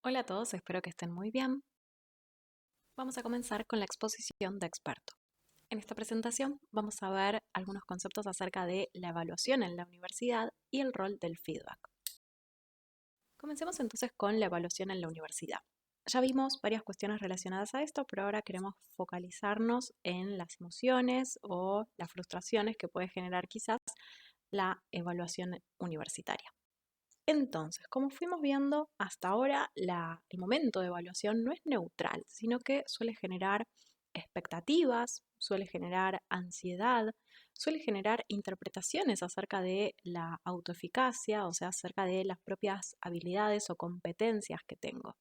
Hola a todos, espero que estén muy bien. Vamos a comenzar con la exposición de experto. En esta presentación vamos a ver algunos conceptos acerca de la evaluación en la universidad y el rol del feedback. Comencemos entonces con la evaluación en la universidad. Ya vimos varias cuestiones relacionadas a esto, pero ahora queremos focalizarnos en las emociones o las frustraciones que puede generar quizás la evaluación universitaria. Entonces, como fuimos viendo hasta ahora, el momento de evaluación no es neutral, sino que suele generar expectativas, suele generar ansiedad, suele generar interpretaciones acerca de la autoeficacia, o sea, acerca de las propias habilidades o competencias que tengo.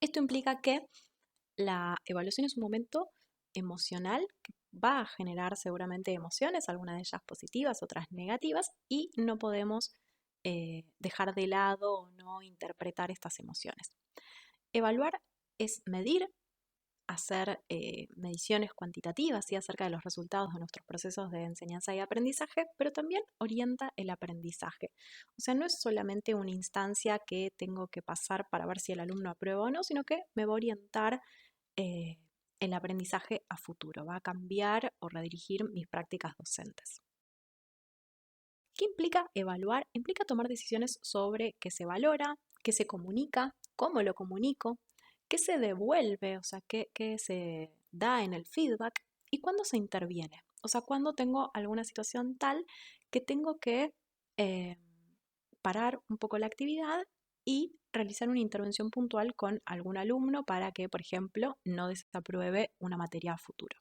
Esto implica que la evaluación es un momento emocional que va a generar seguramente emociones, algunas de ellas positivas, otras negativas, y no podemos dejar de lado o no interpretar estas emociones. Evaluar es medir, hacer mediciones cuantitativas y acerca de los resultados de nuestros procesos de enseñanza y aprendizaje, pero también orienta el aprendizaje. O sea, no es solamente una instancia que tengo que pasar para ver si el alumno aprueba o no, sino que me va a orientar eh, el aprendizaje a futuro, va a cambiar o redirigir mis prácticas docentes. ¿Qué implica evaluar? Implica tomar decisiones sobre qué se valora, qué se comunica, cómo lo comunico, qué se devuelve, o sea, qué se da en el feedback y cuándo se interviene. O sea, cuándo tengo alguna situación tal que tengo que eh, parar un poco la actividad y realizar una intervención puntual con algún alumno para que, por ejemplo, no desapruebe una materia a futuro.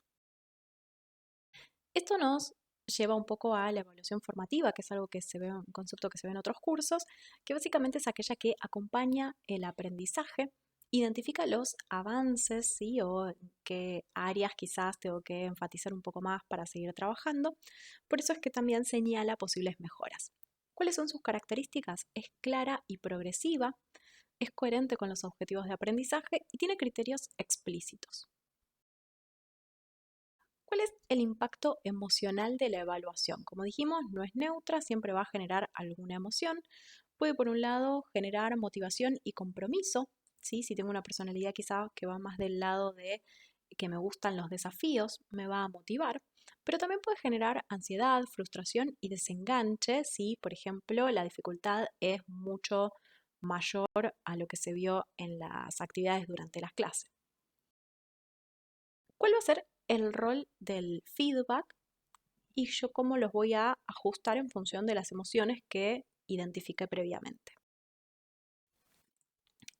Esto nos lleva un poco a la evaluación formativa, que es algo que se ve, un concepto que se ve en otros cursos, que básicamente es aquella que acompaña el aprendizaje, identifica los avances, ¿sí? O en qué áreas quizás tengo que enfatizar un poco más para seguir trabajando. Por eso es que también señala posibles mejoras. ¿Cuáles son sus características? Es clara y progresiva, es coherente con los objetivos de aprendizaje y tiene criterios explícitos. ¿Cuál es el impacto emocional de la evaluación? Como dijimos, no es neutra, siempre va a generar alguna emoción. Puede, por un lado, generar motivación y compromiso, ¿sí? Si tengo una personalidad quizá que va más del lado de que me gustan los desafíos, me va a motivar. Pero también puede generar ansiedad, frustración y desenganche si, por ejemplo, la dificultad es mucho mayor a lo que se vio en las actividades durante las clases. ¿Cuál va a ser el rol del feedback y yo cómo los voy a ajustar en función de las emociones que identifiqué previamente?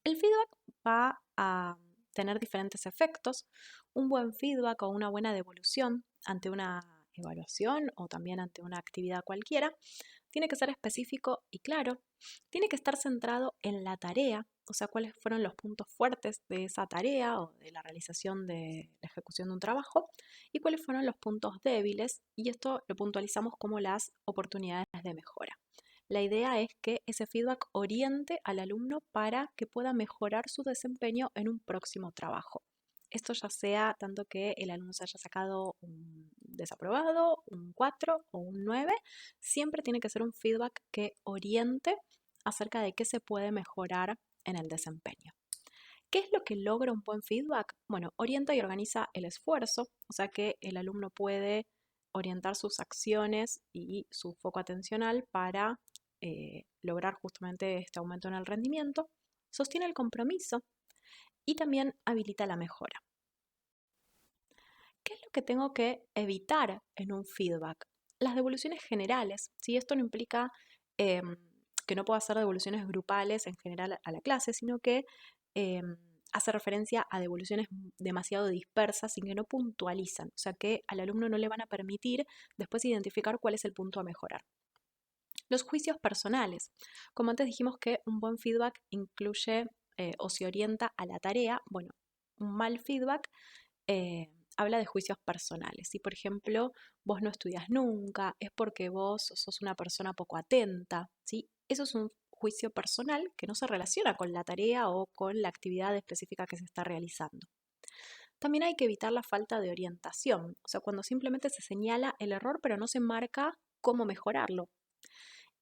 El feedback va a tener diferentes efectos. Un buen feedback o una buena devolución ante una evaluación o también ante una actividad cualquiera tiene que ser específico y claro. Tiene que estar centrado en la tarea, o sea, cuáles fueron los puntos fuertes de esa tarea o de la realización de la ejecución de un trabajo y cuáles fueron los puntos débiles, y esto lo puntualizamos como las oportunidades de mejora. La idea es que ese feedback oriente al alumno para que pueda mejorar su desempeño en un próximo trabajo. Esto ya sea tanto que el alumno se haya sacado un desaprobado, un 4 o un 9, siempre tiene que ser un feedback que oriente acerca de qué se puede mejorar en el desempeño. ¿Qué es lo que logra un buen feedback? Bueno, orienta y organiza el esfuerzo, o sea que el alumno puede orientar sus acciones y su foco atencional para lograr justamente este aumento en el rendimiento, sostiene el compromiso y también habilita la mejora. ¿Qué es lo que tengo que evitar en un feedback? Las devoluciones generales. Si esto no implica eh, que no pueda hacer devoluciones grupales en general a la clase, sino que eh, hace referencia a devoluciones demasiado dispersas y que no puntualizan, o sea que al alumno no le van a permitir después identificar cuál es el punto a mejorar. Los juicios personales. Como antes dijimos que un buen feedback incluye o se orienta a la tarea, bueno, un mal feedback habla de juicios personales. Si, por ejemplo, vos no estudias nunca, es porque vos sos una persona poco atenta, ¿sí? Eso es un juicio personal que no se relaciona con la tarea o con la actividad específica que se está realizando. También hay que evitar la falta de orientación, o sea, cuando simplemente se señala el error pero no se marca cómo mejorarlo.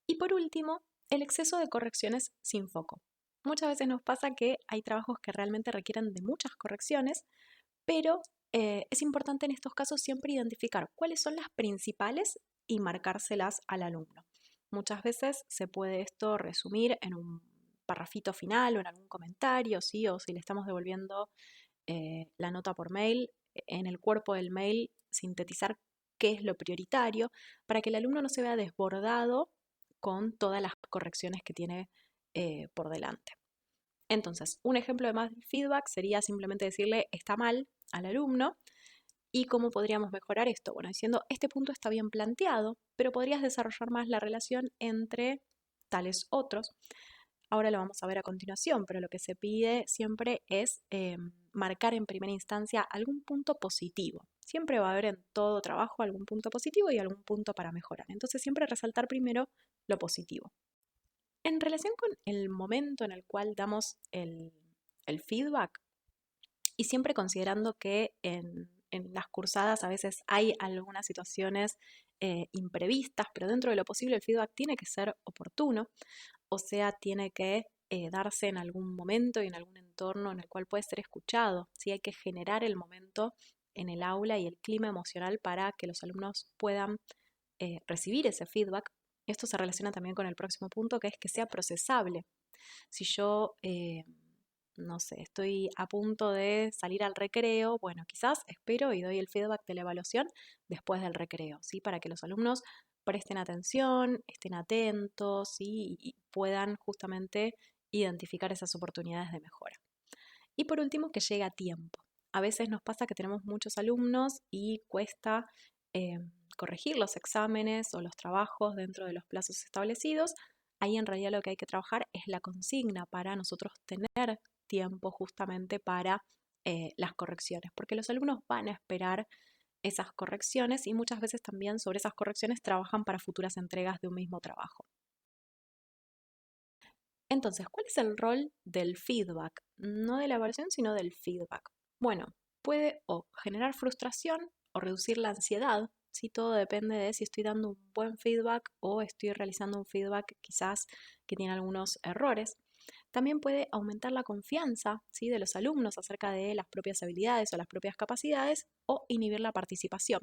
Y por último, el exceso de correcciones sin foco. Muchas veces nos pasa que hay trabajos que realmente requieren de muchas correcciones, pero es importante en estos casos siempre identificar cuáles son las principales y marcárselas al alumno. Muchas veces se puede esto resumir en un parrafito final o en algún comentario, ¿sí? O si le estamos devolviendo la nota por mail, en el cuerpo del mail sintetizar qué es lo prioritario para que el alumno no se vea desbordado con todas las correcciones que tiene por delante. Entonces, un ejemplo de más feedback sería simplemente decirle está mal al alumno. ¿Y cómo podríamos mejorar esto? Bueno, diciendo este punto está bien planteado, pero podrías desarrollar más la relación entre tales otros. Ahora lo vamos a ver a continuación, pero lo que se pide siempre es marcar en primera instancia algún punto positivo. Siempre va a haber en todo trabajo algún punto positivo y algún punto para mejorar. Entonces siempre resaltar primero lo positivo. En relación con el momento en el cual damos el feedback, y siempre considerando que en las cursadas a veces hay algunas situaciones imprevistas, pero dentro de lo posible el feedback tiene que ser oportuno, o sea, tiene que darse en algún momento y en algún entorno en el cual puede ser escuchado. ¿Sí? Hay que generar el momento en el aula y el clima emocional para que los alumnos puedan recibir ese feedback. Esto se relaciona también con el próximo punto, que es que sea procesable. Si yo, no sé, estoy a punto de salir al recreo, bueno, quizás espero y doy el feedback de la evaluación después del recreo, ¿sí? Para que los alumnos presten atención, estén atentos, ¿sí? Y puedan justamente identificar esas oportunidades de mejora. Y por último, que llegue a tiempo. A veces nos pasa que tenemos muchos alumnos y cuesta eh, corregir los exámenes o los trabajos dentro de los plazos establecidos. Ahí en realidad lo que hay que trabajar es la consigna para nosotros tener tiempo justamente para las correcciones, porque los alumnos van a esperar esas correcciones y muchas veces también sobre esas correcciones trabajan para futuras entregas de un mismo trabajo. Entonces, ¿cuál es el rol del feedback? No de la evaluación, sino del feedback. Bueno, puede o generar frustración o reducir la ansiedad. ¿Sí? Todo depende de si estoy dando un buen feedback o estoy realizando un feedback quizás que tiene algunos errores. También puede aumentar la confianza, ¿sí? De los alumnos acerca de las propias habilidades o las propias capacidades o inhibir la participación.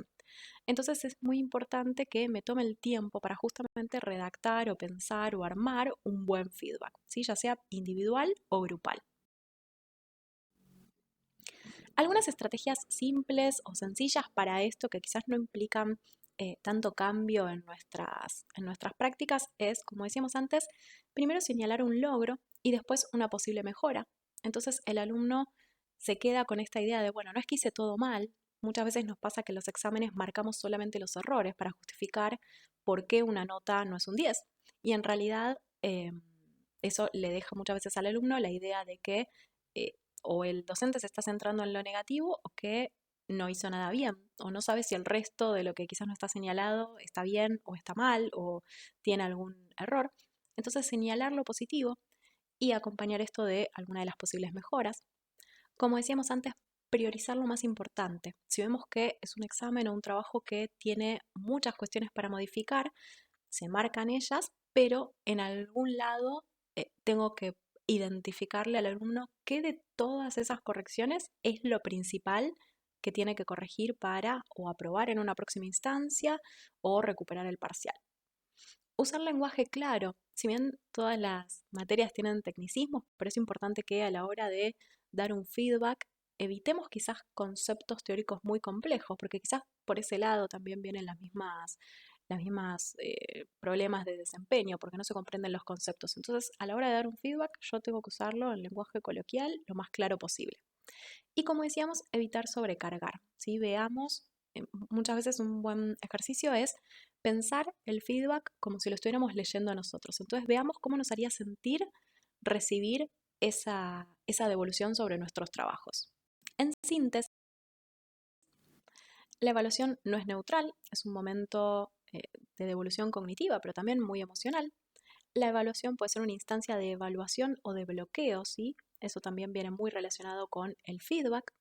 Entonces es muy importante que me tome el tiempo para justamente redactar o pensar o armar un buen feedback, ¿sí? Ya sea individual o grupal. Algunas estrategias simples o sencillas para esto que quizás no implican tanto cambio en nuestras prácticas es, como decíamos antes, primero señalar un logro y después una posible mejora. Entonces el alumno se queda con esta idea de, bueno, no es que hice todo mal. Muchas veces nos pasa que en los exámenes marcamos solamente los errores para justificar por qué una nota no es un 10. Y en realidad eso le deja muchas veces al alumno la idea de que eh, o el docente se está centrando en lo negativo o que no hizo nada bien, o no sabe si el resto de lo que quizás no está señalado está bien o está mal o tiene algún error. Entonces señalar lo positivo y acompañar esto de alguna de las posibles mejoras. Como decíamos antes, priorizar lo más importante. Si vemos que es un examen o un trabajo que tiene muchas cuestiones para modificar, se marcan ellas, pero en algún lado tengo que identificarle al alumno qué de todas esas correcciones es lo principal que tiene que corregir para o aprobar en una próxima instancia o recuperar el parcial. Usar lenguaje claro. Si bien todas las materias tienen tecnicismos, pero es importante que a la hora de dar un feedback evitemos quizás conceptos teóricos muy complejos, porque quizás por ese lado también vienen las mismas problemas de desempeño, porque no se comprenden los conceptos. Entonces, a la hora de dar un feedback, yo tengo que usarlo en lenguaje coloquial lo más claro posible. Y como decíamos, evitar sobrecargar. ¿Sí? Veamos, muchas veces un buen ejercicio es pensar el feedback como si lo estuviéramos leyendo a nosotros. Entonces veamos cómo nos haría sentir recibir esa devolución sobre nuestros trabajos. En síntesis, la evaluación no es neutral, es un momento de devolución cognitiva, pero también muy emocional. La evaluación puede ser una instancia de evaluación o de bloqueo, ¿sí? Eso también viene muy relacionado con el feedback.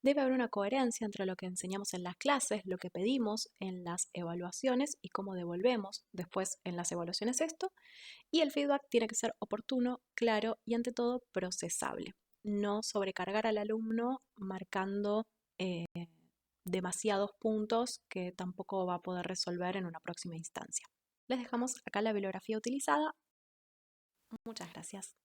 Debe haber una coherencia entre lo que enseñamos en las clases, lo que pedimos en las evaluaciones y cómo devolvemos después en las evaluaciones esto. Y el feedback tiene que ser oportuno, claro y ante todo procesable. No sobrecargar al alumno marcando eh, demasiados puntos que tampoco va a poder resolver en una próxima instancia. Les dejamos acá la bibliografía utilizada. Muchas gracias.